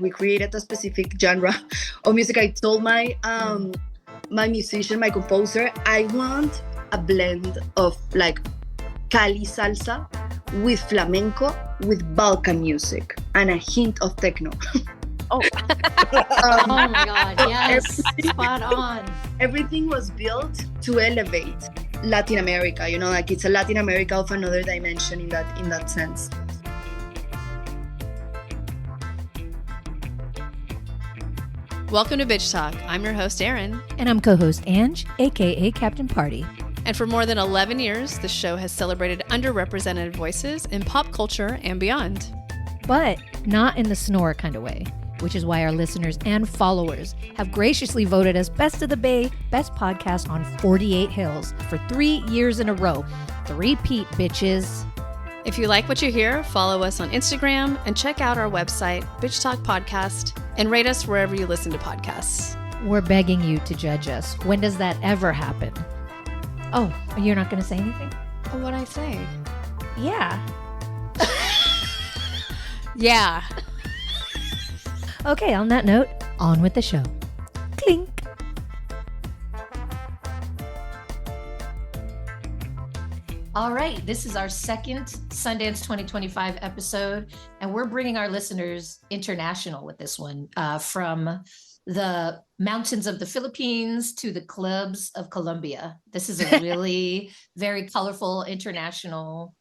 We created a specific genre of music. I told my musician, my composer, I want a blend of like Cali salsa with flamenco, with Balkan music, and a hint of techno. Oh. Oh my God, yes, spot on. Everything was built to elevate Latin America, like it's a Latin America of another dimension in that sense. Welcome to Bitch Talk. I'm your host, Erin. And I'm co-host Ange, aka Captain Party. And for more than 11 years, the show has celebrated underrepresented voices in pop culture and beyond. But not in the snore kind of way, which is why our listeners and followers have graciously voted us Best of the Bay, Best Podcast on 48 Hills for 3 years in a row. Three-peat, bitches. If you like what you hear, follow us on Instagram and check out our website, Bitch Talk Podcast, and rate us wherever you listen to podcasts. We're begging you to judge us. When does that ever happen? Oh, you're not going to say anything? Oh, what'd I say? Yeah. Yeah. Okay, on that note, on with the show. Clink. All right, this is our second Sundance 2025 episode, and we're bringing our listeners international with this one, from the mountains of the Philippines to the clubs of Colombia. This is a really very colorful international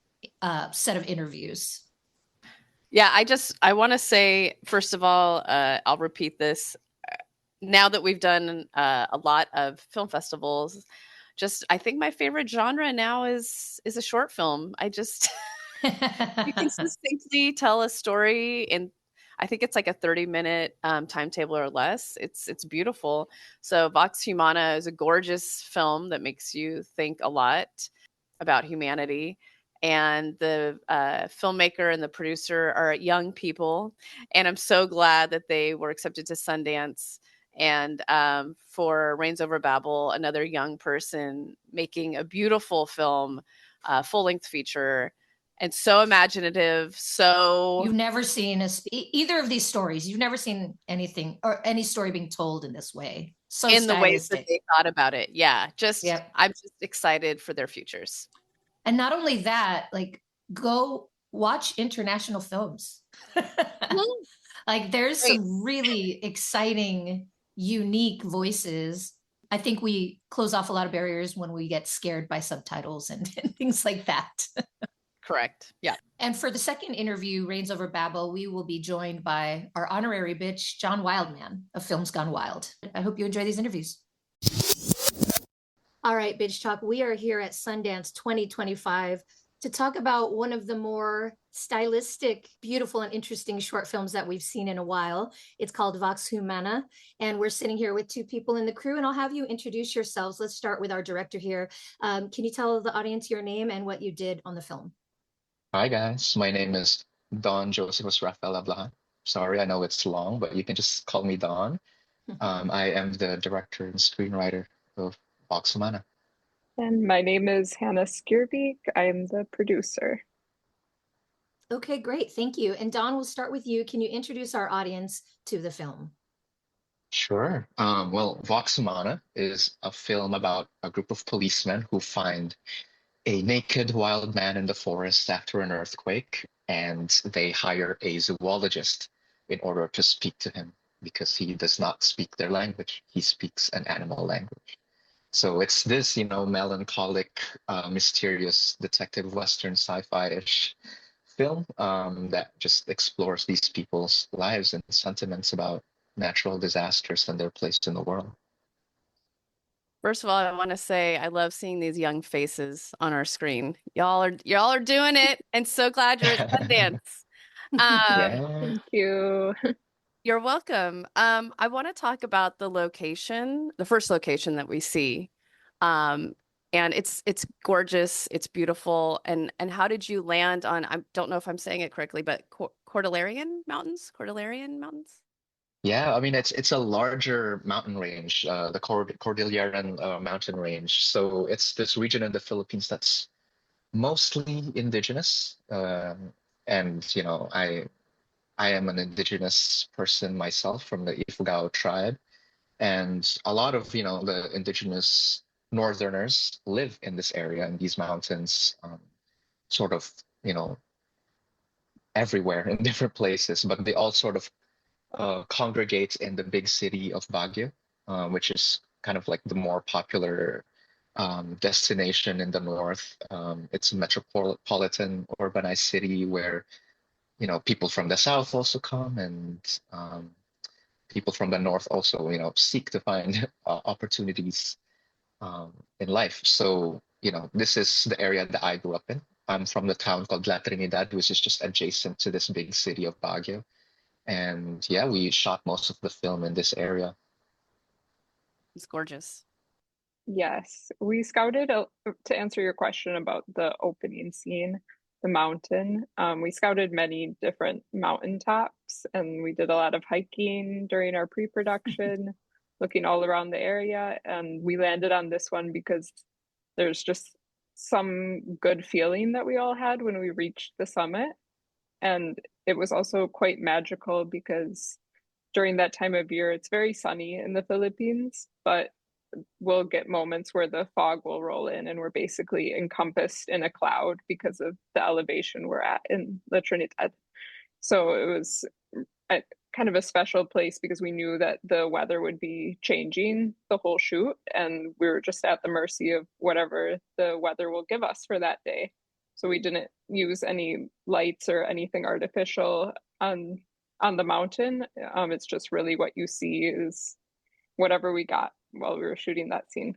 set of interviews. Yeah, I want to say, first of all, I'll repeat this. Now that we've done a lot of film festivals, I think my favorite genre now is a short film. You can succinctly tell a story in, I think it's like a 30-minute timetable or less. It's beautiful. So Vox Humana is a gorgeous film that makes you think a lot about humanity. And the filmmaker and the producer are young people. And I'm so glad that they were accepted to Sundance. And for Reigns Over Babel, another young person making a beautiful film, full-length feature, and so imaginative. So you've never seen either of these stories. You've never seen anything or any story being told in this way. So in the ways that they thought about it. Yeah. Yep. I'm just excited for their futures. And not only that, like, go watch international films. Like, there's some really exciting, unique voices. I think we close off a lot of barriers when we get scared by subtitles and things like that. Correct. Yeah. And for the second interview, Reigns Over Babel, we will be joined by our honorary bitch, John Wildman of Films Gone Wild. I hope you enjoy these interviews. All right, Bitch Talk, we are here at Sundance 2025 to talk about one of the more stylistic, beautiful, and interesting short films that we've seen in a while. It's called Vox Humana, and we're sitting here with two people in the crew, and I'll have you introduce yourselves. Let's start with our director here. Can you tell the audience your name and what you did on the film? Hi guys, my name is Don Josephus Rafael Ablahan. Sorry, I know it's long, but you can just call me Don. I am the director and screenwriter of Vox Humana. And my name is Hannah Skierbeek. I'm the producer. Okay, great. Thank you. And Don, we'll start with you. Can you introduce our audience to the film? Sure. Well, Vox Humana is a film about a group of policemen who find a naked wild man in the forest after an earthquake, and they hire a zoologist in order to speak to him because he does not speak their language. He speaks an animal language. So it's this, melancholic, mysterious detective Western sci-fi-ish film that just explores these people's lives and sentiments about natural disasters and their place in the world. First of all, I want to say I love seeing these young faces on our screen. Y'all are doing it, and so glad you're at Sundance. Thank you. You're welcome. I want to talk about the location, the first location that we see, and it's gorgeous, it's beautiful. And how did you land on? I don't know if I'm saying it correctly, but Cordilleran Mountains. Yeah, I mean it's a larger mountain range, the Cordilleran mountain range. So it's this region in the Philippines that's mostly indigenous, and I I am an indigenous person myself from the Ifugao tribe, and a lot of the indigenous northerners live in this area in these mountains, sort of you know everywhere in different places, but they all sort of congregate in the big city of Baguio, which is kind of like the more popular destination in the north. It's a metropolitan urbanized city where people from the south also come, and people from the north also seek to find opportunities in life. So this is the area that I grew up in. I'm from the town called La Trinidad, which is just adjacent to this big city of Baguio. And yeah, we shot most of the film in this area. It's gorgeous. Yes, we scouted to answer your question about the opening scene, the mountain. We scouted many different mountaintops, and we did a lot of hiking during our pre-production, looking all around the area. And we landed on this one because there's just some good feeling that we all had when we reached the summit. And it was also quite magical because during that time of year, it's very sunny in the Philippines, but we'll get moments where the fog will roll in and we're basically encompassed in a cloud because of the elevation we're at in La Trinidad. So it was kind of a special place because we knew that the weather would be changing the whole shoot, and we were just at the mercy of whatever the weather will give us for that day. So we didn't use any lights or anything artificial on the mountain. It's just really what you see is whatever we got while we were shooting that scene.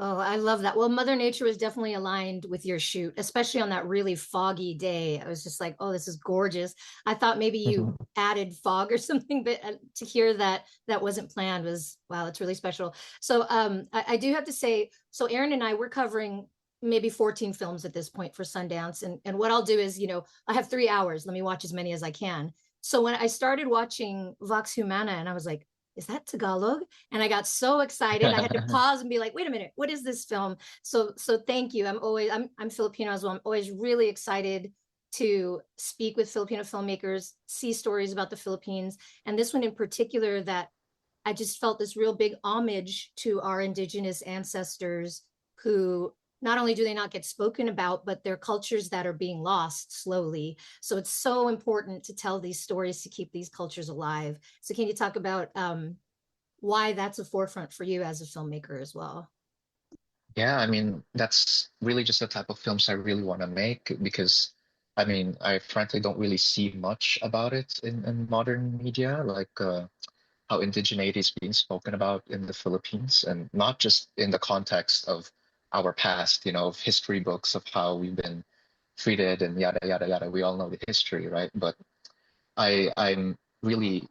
Oh, I love that. Well, Mother Nature was definitely aligned with your shoot, especially on that really foggy day. I was just like, oh, this is gorgeous. I thought maybe you added fog or something, but to hear that that wasn't planned was, wow, it's really special. So I do have to say, so Aaron and I, we're covering maybe 14 films at this point for Sundance. And what I'll do is, I have 3 hours. Let me watch as many as I can. So when I started watching Vox Humana, and I was like, is that Tagalog? And I got so excited. I had to pause and be like, wait a minute, what is this film? So thank you. I'm Filipino as well. I'm always really excited to speak with Filipino filmmakers, see stories about the Philippines. And this one in particular, that I just felt this real big homage to our indigenous ancestors, who not only do they not get spoken about, but they're cultures that are being lost slowly. So it's so important to tell these stories to keep these cultures alive. So can you talk about why that's a forefront for you as a filmmaker as well? Yeah, I mean, that's really just the type of films I really want to make because, I mean, I frankly don't really see much about it in modern media, like how indigeneity is being spoken about in the Philippines, and not just in the context of our past, of history books of how we've been treated and yada yada yada. We all know the history, right? But I'm really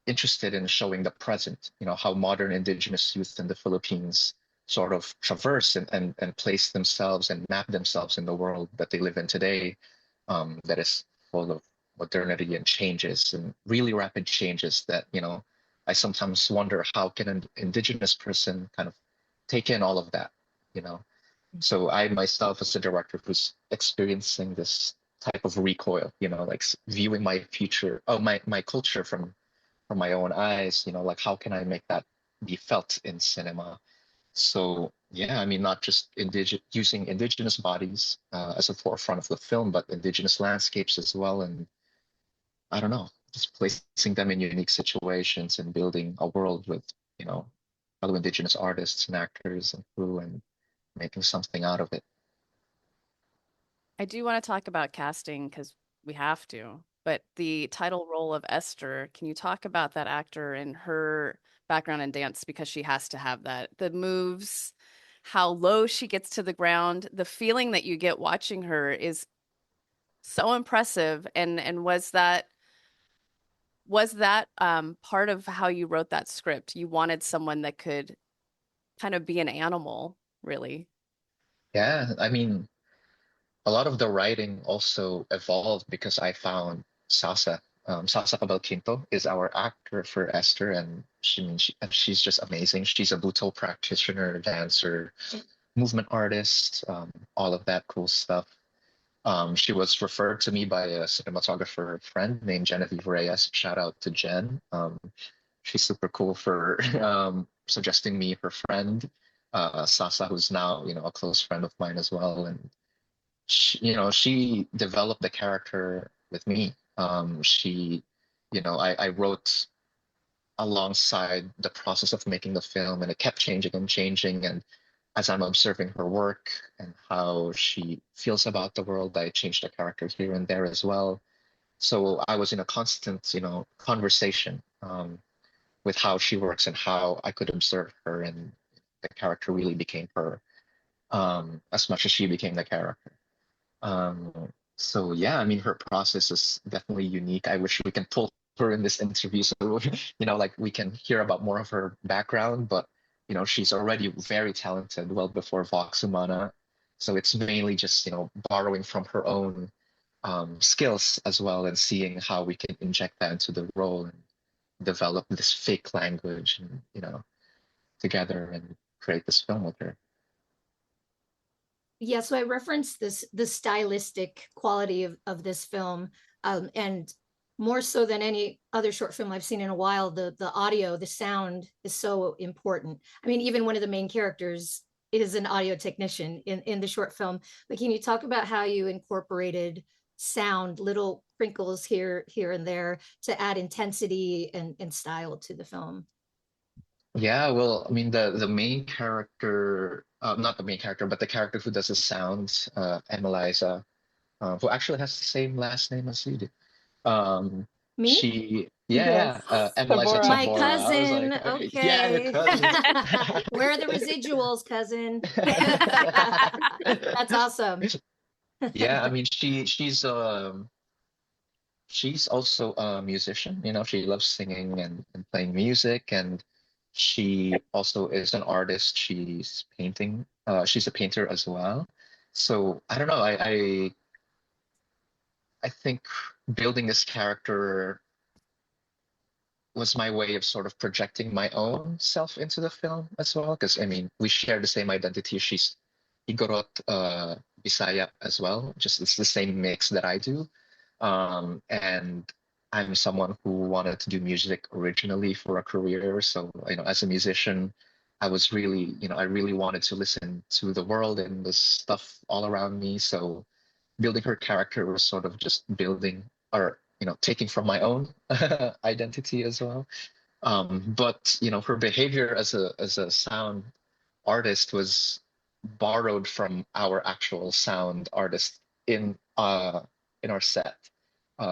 interested in showing the present, how modern indigenous youth in the Philippines sort of traverse and place themselves and map themselves in the world that they live in today, that is full of modernity and changes and really rapid changes that, I sometimes wonder how can an indigenous person kind of take in all of that, you know? So I myself as a director who's experiencing this type of recoil, like viewing my future, my culture from my own eyes, like how can I make that be felt in cinema? So yeah, I mean, not just using indigenous bodies as a forefront of the film, but indigenous landscapes as well. And I don't know, just placing them in unique situations and building a world with, fellow indigenous artists and actors and crew and making something out of it. I do want to talk about casting because we have to. But the title role of Esther, can you talk about that actor and her background in dance, because she has to have that, the moves, how low she gets to the ground, the feeling that you get watching her is so impressive. And was that part of how you wrote that script? You wanted someone that could kind of be an animal, really. Yeah, I mean, a lot of the writing also evolved because I found Sasa. Sasa Cabal Quinto is our actor for Esther, and she's just amazing. She's a Buto practitioner, dancer, movement artist, all of that cool stuff. She was referred to me by a cinematographer friend named Genevieve Reyes. Shout out to Jen. She's super cool for suggesting me her friend, Sasa, who's now, a close friend of mine as well. And she developed the character with me. I wrote alongside the process of making the film, and it kept changing and changing. And as I'm observing her work and how she feels about the world, I changed the character here and there as well. So I was in a constant, conversation with how she works and how I could observe her, and the character really became her as much as she became the character. Um, so yeah, I mean, her process is definitely unique. I wish we can pull her in this interview so like we can hear about more of her background, but she's already very talented well before Vox Humana. So it's mainly just, borrowing from her own skills as well and seeing how we can inject that into the role and develop this fake language and, together and create this film with her. Yeah, so I referenced the stylistic quality of this film, and more so than any other short film I've seen in a while, the audio, the sound is so important. I mean, even one of the main characters is an audio technician in the short film. But can you talk about how you incorporated sound, little crinkles here and there to add intensity and style to the film? Yeah, well, I mean, the main character, not the main character, but the character who does the sound, Emiliza, who actually has the same last name as you do. Me? Yeah, Yes, Emiliza Tabora. My Tabora. I was cousin. like, okay, yeah, your Okay. cousin. Where are the residuals, cousin? That's awesome. Yeah, I mean, she's also a musician. She loves singing and playing music, and she also is an artist. She's painting. She's a painter as well. So I don't know. I think building this character was my way of sort of projecting my own self into the film as well. Because I mean, we share the same identity. She's Igorot Bisaya as well. Just it's the same mix that I do. And I'm someone who wanted to do music originally for a career. So, as a musician, I was really, I really wanted to listen to the world and the stuff all around me. So building her character was sort of just building or, taking from my own identity as well. But, her behavior as a sound artist was borrowed from our actual sound artist in our set.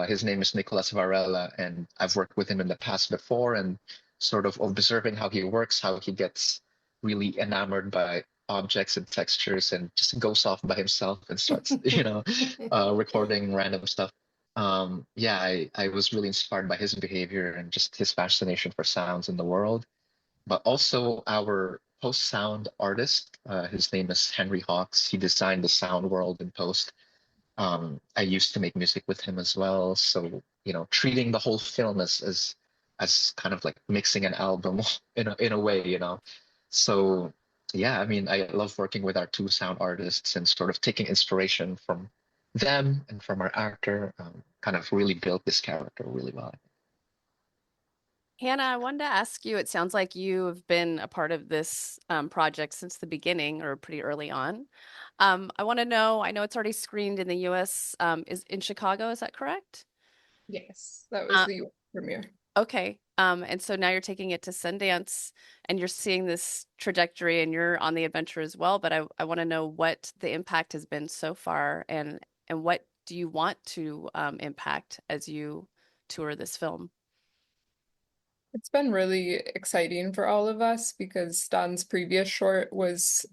His name is Nicolas Varela, and I've worked with him in the past before, and sort of observing how he works, how he gets really enamored by objects and textures and just goes off by himself and starts, recording random stuff. Yeah, I was really inspired by his behavior and just his fascination for sounds in the world. But also our post sound artist, his name is Henry Hawks. He designed the sound world in post. I used to make music with him as well. So, treating the whole film as kind of like mixing an album in a way. So yeah, I mean, I love working with our two sound artists and sort of taking inspiration from them and from our actor, kind of really built this character really well. Hannah, I wanted to ask you, it sounds like you've been a part of this project since the beginning or pretty early on. I want to know, I know it's already screened in the US, is in Chicago, is that correct? Yes, that was the premiere. Okay. And so now you're taking it to Sundance and you're seeing this trajectory and you're on the adventure as well. But I want to know what the impact has been so far and what do you want to impact as you tour this film? It's been really exciting for all of us because Don's previous short was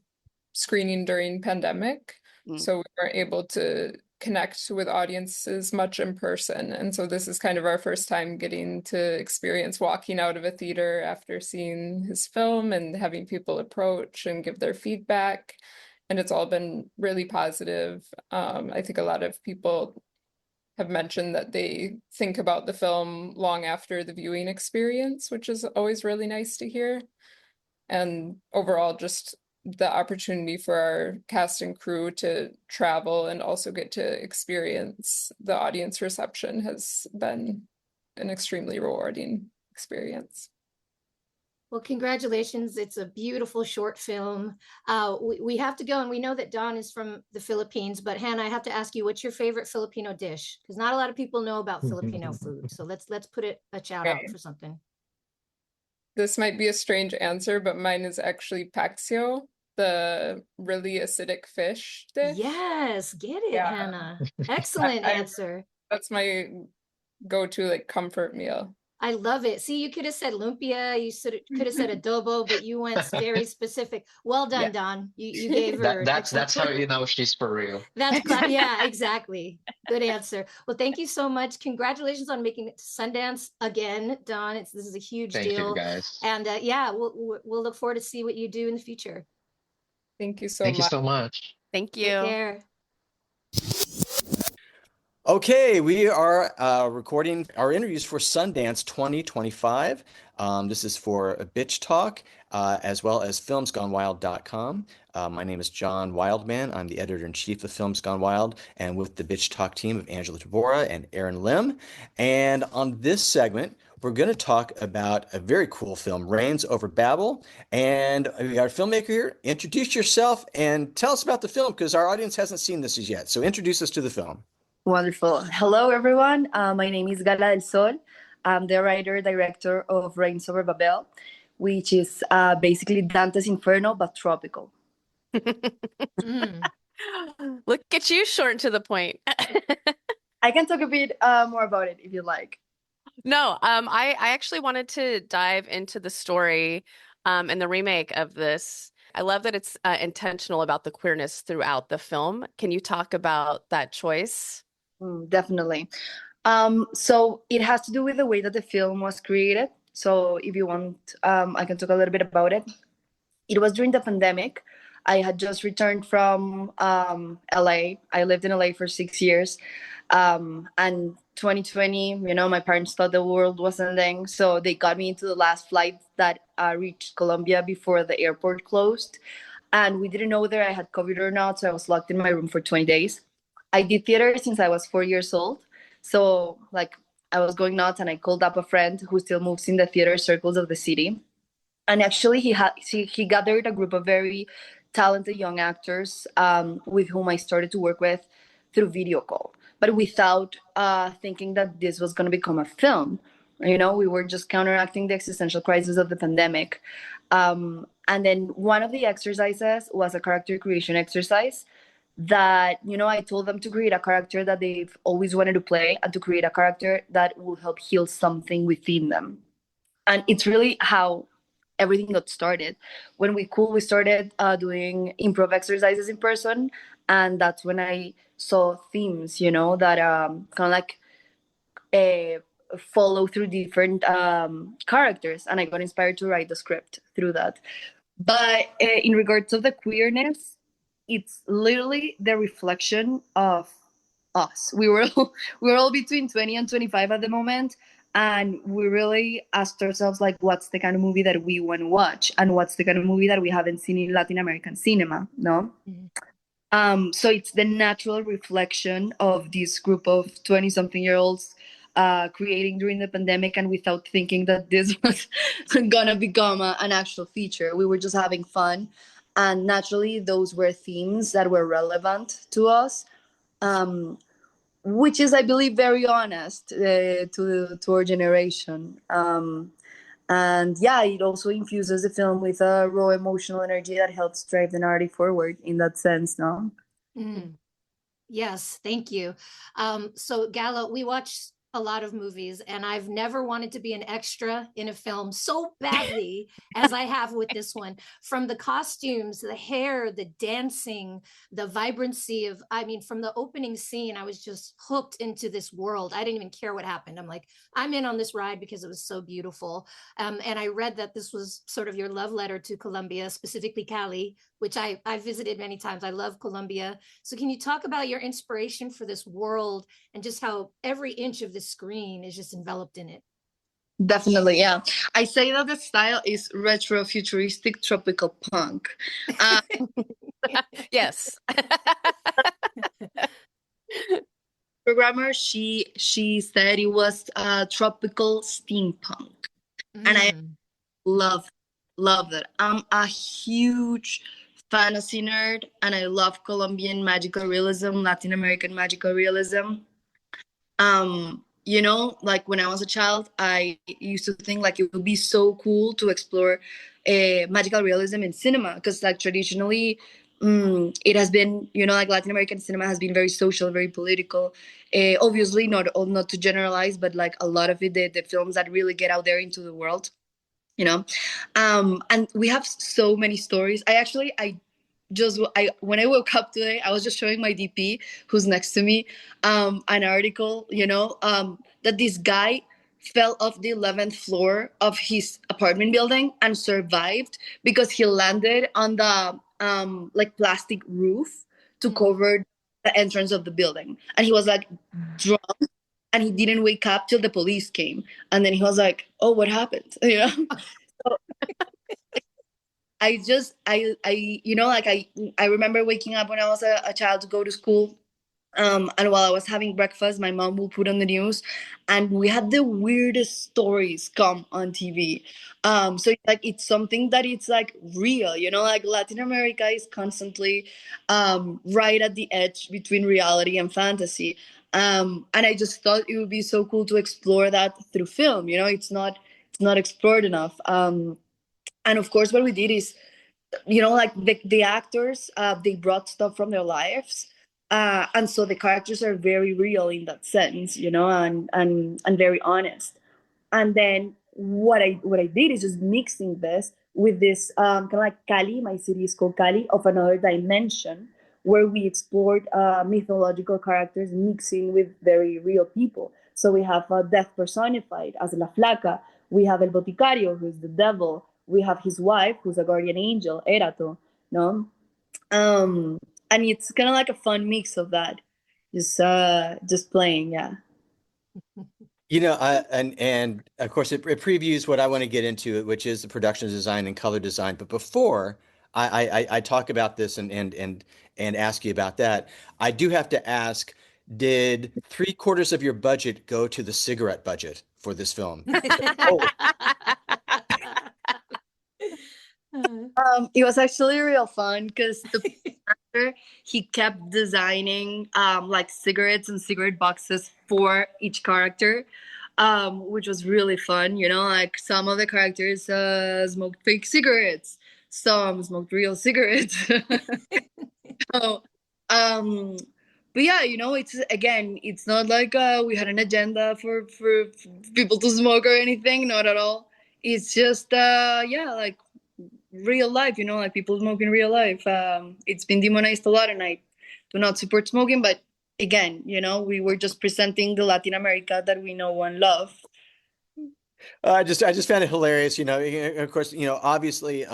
screening during pandemic, so we weren't able to connect with audiences much in person. And so this is kind of our first time getting to experience walking out of a theater after seeing his film and having people approach and give their feedback. And it's all been really positive. I think a lot of people have mentioned that they think about the film long after the viewing experience, which is always really nice to hear. And overall, just the opportunity for our cast and crew to travel and also get to experience the audience reception has been an extremely rewarding experience. Well, congratulations. It's a beautiful short film. We have to go, and we know that Dawn is from the Philippines, but Hannah, I have to ask you, what's your favorite Filipino dish? Because not a lot of people know about Filipino food. So let's put it a shout out for something. This might be a strange answer, but mine is actually paxio, the really acidic fish dish. Yes, get it, Hannah. Excellent answer. That's my go-to like comfort meal. I love it. See, you could have said lumpia, you could have said adobo, but you went very specific. Well done, Don. You gave her that's how you know she's for real. Yeah, exactly. Good answer. Well, thank you so much. Congratulations on making it to Sundance again, Don. This is a huge deal. Thank you, guys. And yeah, we'll look forward to see what you do in the future. Thank you so much. Thank you so much. Thank you. Take care. Okay, we are recording our interviews for Sundance 2025. This is for a Bitch Talk, as well as filmsgonewild.com. My name is John Wildman. I'm the editor-in-chief of Films Gone Wild, and with the Bitch Talk team of Angela Tabora and Aaron Lim. And on this segment, we're going to talk about a very cool film, Reigns Over Babel. And we got a filmmaker here. Introduce yourself and tell us about the film, because our audience hasn't seen this as yet. So introduce us to the film. Wonderful. Hello, everyone. My name is Gala del Sol. I'm the writer-director of Reigns Over Babel, which is basically Dante's Inferno, but tropical. Look at you, short and to the point. I can talk a bit more about it if you like. No, I actually wanted to dive into the story and the remake of this. I love that it's intentional about the queerness throughout the film. Can you talk about that choice? Definitely. So it has to do with the way that the film was created. So if you want, I can talk a little bit about it. It was during the pandemic. I had just returned from LA. I lived in LA for 6 years. And 2020, my parents thought the world was ending. So they got me into the last flight that reached Colombia before the airport closed. And we didn't know whether I had COVID or not. So I was locked in my room for 20 days. I did theater since I was 4 years old. So I was going nuts, and I called up a friend who still moves in the theater circles of the city. And actually he gathered a group of very talented young actors with whom I started to work with through video call, but without thinking that this was going to become a film. We were just counteracting the existential crisis of the pandemic. And then one of the exercises was a character creation exercise that, I told them to create a character that they've always wanted to play, and to create a character that will help heal something within them. And it's really how everything got started. When we started doing improv exercises in person, and that's when I saw themes, that kind of follow through different characters, and I got inspired to write the script through that. But in regards of the queerness, it's literally the reflection of us. We were all between 20 and 25 at the moment. And we really asked ourselves, what's the kind of movie that we want to watch? And what's the kind of movie that we haven't seen in Latin American cinema, no? Mm-hmm. So it's the natural reflection of this group of 20-something-year-olds creating during the pandemic, and without thinking that this was going to become an actual feature. We were just having fun. And naturally, those were themes that were relevant to us. Which is, I believe, very honest to our generation. And yeah, it also infuses the film with a raw emotional energy that helps drive the narrative forward in that sense, no? Yes, thank you. So Gala, we watched a lot of movies, and I've never wanted to be an extra in a film so badly as I have with this one. From the costumes, the hair, the dancing, the vibrancy of, from the opening scene, I was just hooked into this world. I didn't even care what happened. I'm like, I'm in on this ride because it was so beautiful. And I read that this was sort of your love letter to Colombia, specifically Cali, which I visited many times. I love Colombia. So can you talk about your inspiration for this world and just how every inch of the screen is just enveloped in it? Definitely, yeah. I say that the style is retro futuristic tropical punk. Uh, Yes. Programmer, she said it was tropical steampunk, and I Mm. love love it. I'm a huge fantasy nerd, and I love Colombian magical realism, Latin American magical realism. Like when I was a child, I used to think like it would be so cool to explore magical realism in cinema, because like traditionally it has been, like Latin American cinema has been very social, very political. Obviously not to generalize, but like a lot of it, the films that really get out there into the world, you know and we have so many stories. I just I when I woke up today, I was just showing my DP, who's next to me, an article, that this guy fell off the 11th floor of his apartment building and survived because he landed on the like plastic roof to cover the entrance of the building, and he was like drunk, and he didn't wake up till the police came, and then he was like, oh, what happened? So I remember waking up when I was a child to go to school. And while I was having breakfast, my mom will put on the news, and we had the weirdest stories come on TV. So it's something that it's like real, like Latin America is constantly right at the edge between reality and fantasy. And I just thought it would be so cool to explore that through film. It's not explored enough. And of course, what we did is, like the actors, they brought stuff from their lives, and so the characters are very real in that sense, and very honest. And then what I did is just mixing this with this kind of like Cali. My city is called Cali, of another dimension, where we explored mythological characters mixing with very real people. So we have death personified as La Flaca. We have El Boticario, who's the devil. We have his wife, who's a guardian angel, Erato. No, um, and it's kind of like a fun mix of that, just playing, yeah. And of course it previews what I want to get into, which is the production design and color design. But before I talk about this and ask you about that, I do have to ask, did three-quarters of your budget go to the cigarette budget for this film? Oh, It was actually real fun because the actor, he kept designing like cigarettes and cigarette boxes for each character, which was really fun. Like some of the characters smoked fake cigarettes, some smoked real cigarettes. So, um, but yeah, it's not like we had an agenda for people to smoke or anything. Not at all. It's just yeah, like real life, like people smoke in real life. It's been demonized a lot, and I do not support smoking. But again, we were just presenting the Latin America that we know and love. I just found it hilarious. Of course, obviously,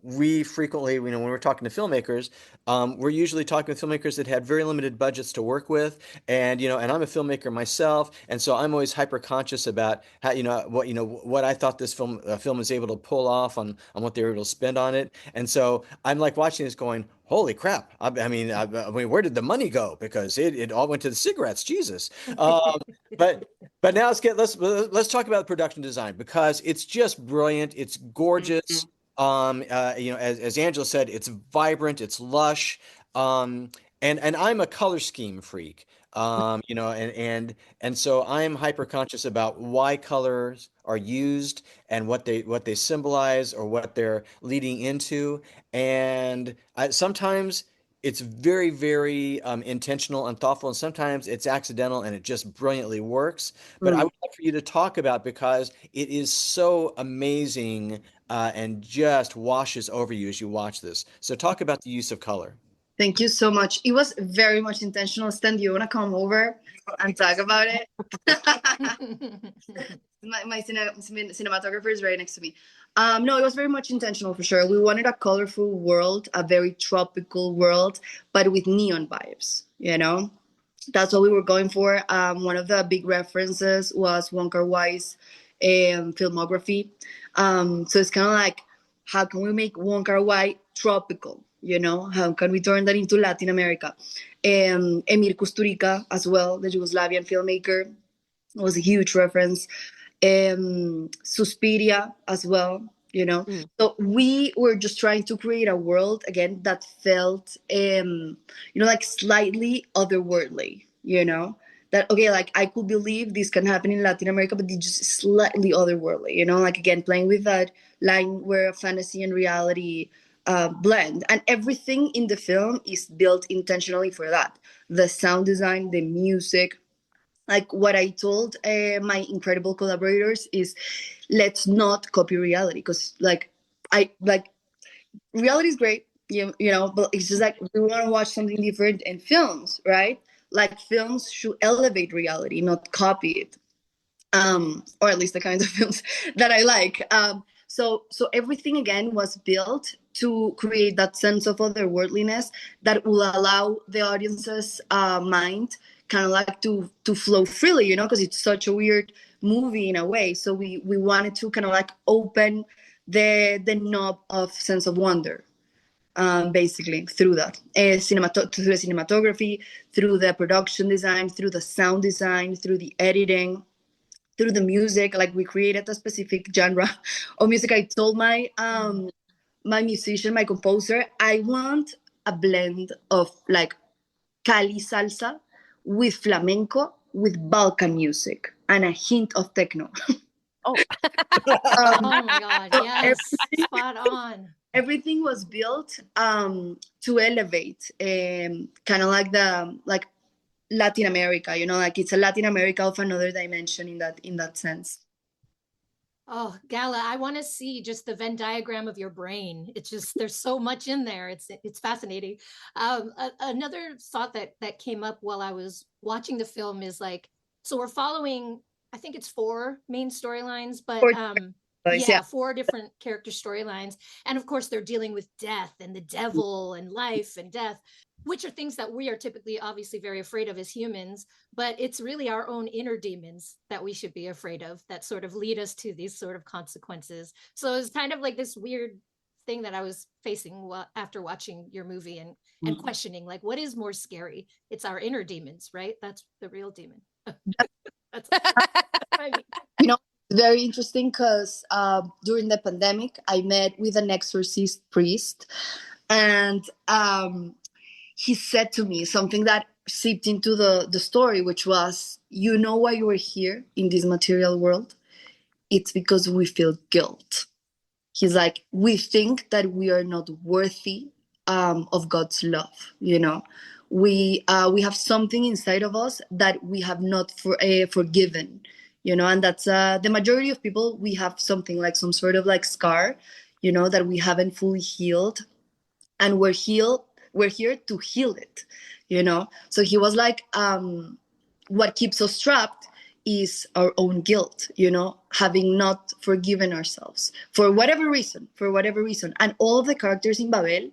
we frequently, when we're talking to filmmakers, we're usually talking with filmmakers that had very limited budgets to work with, and I'm a filmmaker myself, and so I'm always hyper conscious about how, what I thought this film was able to pull off on what they were able to spend on it, and so I'm like watching this going, holy crap! I mean, where did the money go? Because it all went to the cigarettes. Jesus. But but now let's talk about production design, because it's just brilliant. It's gorgeous. As Angela said, it's vibrant. It's lush. And I'm a color scheme freak. And so I'm hyper conscious about why colors are used and what they symbolize or what they're leading into. And sometimes it's very, very intentional and thoughtful, and sometimes it's accidental and it just brilliantly works. But I Mm. would like for you to talk about, because it is so amazing and just washes over you as you watch this. So talk about the use of color. Thank you so much. It was very much intentional. Stan, do you want to come over and talk about it? My cinematographer is right next to me. No, it was very much intentional for sure. We wanted a colorful world, a very tropical world, but with neon vibes, That's what we were going for. One of the big references was Wong Kar-wai's filmography. So it's kind of like, how can we make Wong Kar-wai tropical? You know, how can we turn that into Latin America? Emir Kusturica as well, the Yugoslavian filmmaker, was a huge reference. Suspiria as well, you know. So we were just trying to create a world again that felt, like slightly otherworldly, you know. That okay, like I could believe this can happen in Latin America, but it's just slightly otherworldly, you know. Like again, playing with that line where fantasy and reality blend, and everything in the film is built intentionally for that. The sound design, the music, like what I told my incredible collaborators is, let's not copy reality, because I like reality is great, you know, but it's just like we want to watch something different in films, right? Like films should elevate reality, not copy it, or at least the kinds of films that I like. So everything again was built to create that sense of otherworldliness that will allow the audience's mind kind of like to flow freely, you know, because it's such a weird movie in a way. So we wanted to kind of like open the knob of sense of wonder, basically through that through the cinematography, through the production design, through the sound design, through the editing, through the music. Like we created a specific genre of music. I told my my musician, my composer, I want a blend of like Cali salsa with flamenco, with Balkan music, and a hint of techno. Oh, Oh my God, so yes, spot on. everything was built to elevate, kind of like the like Latin America, you know, like it's a Latin America of another dimension in that sense. Oh, Gala, I want to see just the Venn diagram of your brain. It's just there's so much in there. It's fascinating. Another thought that came up while I was watching the film is like, so we're following, I think it's 4 main storylines, but Yeah. 4 different character storylines, and of course they're dealing with death and the devil and life and death, which are things that we are typically obviously very afraid of as humans, but it's really our own inner demons that we should be afraid of that sort of lead us to these sort of consequences. So it's kind of like this weird thing that I was facing after watching your movie and questioning, like, what is more scary? It's our inner demons, right? That's the real demon. That's I mean. You know, very interesting because during the pandemic, I met with an exorcist priest, and he said to me something that seeped into the story, which was, you know why you are here in this material world? It's because we feel guilt. He's like, we think that we are not worthy of God's love, you know. We have something inside of us that we have not forgiven, you know, and that's the majority of people. We have something like some sort of like scar, you know, that we haven't fully healed, and we're here to heal it, you know. So he was like, what keeps us trapped is our own guilt, you know, having not forgiven ourselves for whatever reason. And all of the characters in Babel,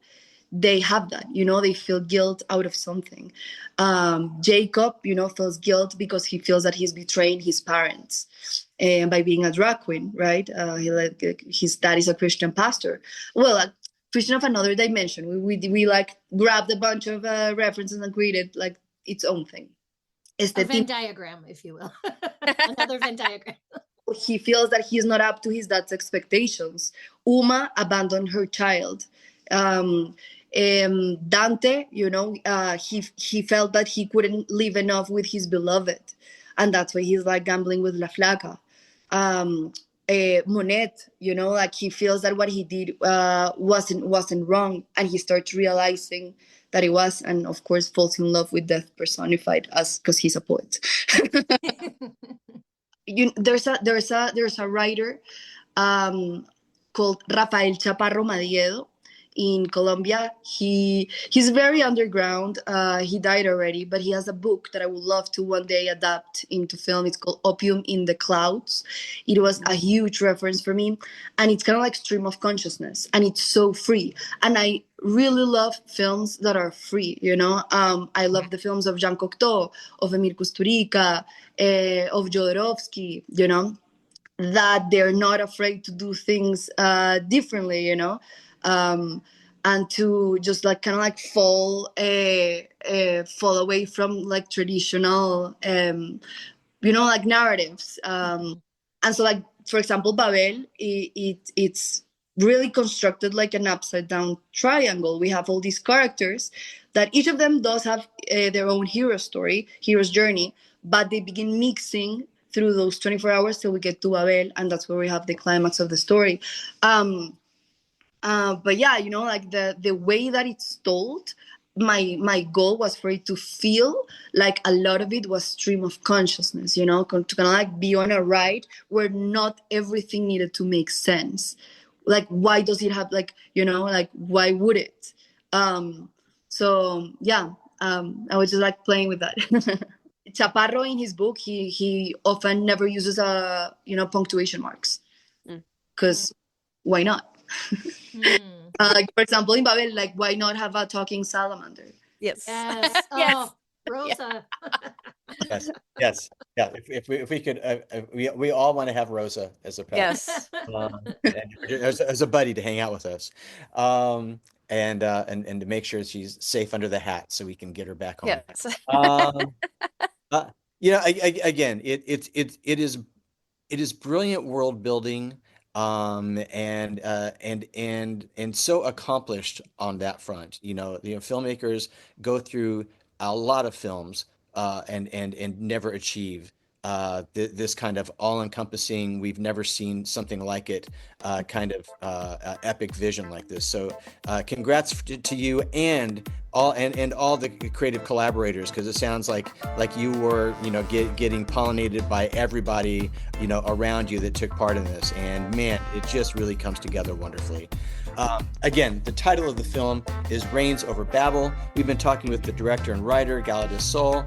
they have that, you know, they feel guilt out of something. Jacob, you know, feels guilt because he feels that he's betraying his parents, and by being a drag queen, right? His dad is a Christian pastor. Well, a Christian of another dimension. We like grabbed a bunch of references and created like its own thing. A Venn diagram, if you will. Another Venn diagram. He feels that he's not up to his dad's expectations. Uma abandoned her child. Dante, you know, he felt that he couldn't live enough with his beloved, and that's why he's like gambling with La Flaca. Monet, you know, like he feels that what he did wasn't wrong, and he starts realizing that it was, and of course falls in love with death personified as because he's a poet. There's a writer called Rafael Chaparro Madiedo in Colombia. He's very underground. He died already, but he has a book that I would love to one day adapt into film. It's called Opium in the Clouds. It was a huge reference for me, and it's kind of like stream of consciousness, and it's so free. And I really love films that are free, you know. I love the films of Jean Cocteau, of Emil Kusturica, of Jodorowsky, you know, that they're not afraid to do things differently, you know, and to just like kind of like fall away from like traditional, you know, like narratives. And so, like, for example, Babel, it's really constructed like an upside down triangle. We have all these characters that each of them does have their own hero story, hero's journey, but they begin mixing through those 24 hours till we get to Babel, and that's where we have the climax of the story. But yeah, you know, like the way that it's told, my goal was for it to feel like a lot of it was stream of consciousness, you know, to kind of like be on a ride where not everything needed to make sense. Like, why does it have, like, you know, like, why would it? So yeah, I was just like playing with that. Chaparro, in his book, he often never uses punctuation marks, because why not? Like, for example, in Babel, like, why not have a talking salamander? Yes. Yes. Yes. Oh, Rosa. Yes. Yeah. If we could, we all want to have Rosa as a pet. Yes. And as a buddy to hang out with us, and to make sure she's safe under the hat so we can get her back home. Yes. You know, again, it is brilliant world building, and so accomplished on that front. You know, filmmakers go through a lot of films, and never achieve this kind of all-encompassing, we've never seen something like it, kind of epic vision like this. So congrats to you and all the creative collaborators, because it sounds like you were, you know, getting pollinated by everybody, you know, around you that took part in this. And man, it just really comes together wonderfully. Again, the title of the film is Reigns Over Babel. We've been talking with the director and writer, Gala de Sol.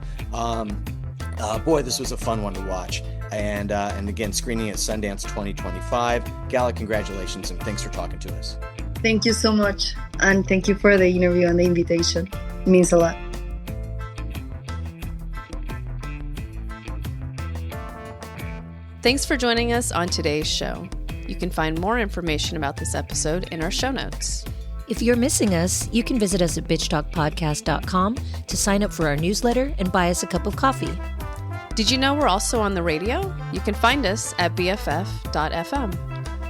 Boy, this was a fun one to watch. And again, screening at Sundance 2025. Gala, congratulations, and thanks for talking to us. Thank you so much. And thank you for the interview and the invitation. It means a lot. Thanks for joining us on today's show. You can find more information about this episode in our show notes. If you're missing us, you can visit us at bitchtalkpodcast.com to sign up for our newsletter and buy us a cup of coffee. Did you know we're also on the radio? You can find us at bff.fm.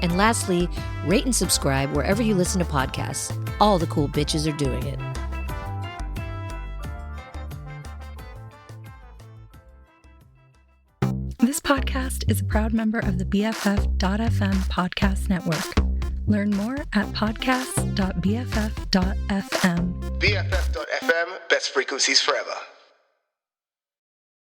And lastly, rate and subscribe wherever you listen to podcasts. All the cool bitches are doing it. This podcast is a proud member of the BFF.FM podcast network. Learn more at podcast.bff.fm. BFF.FM, best frequencies forever.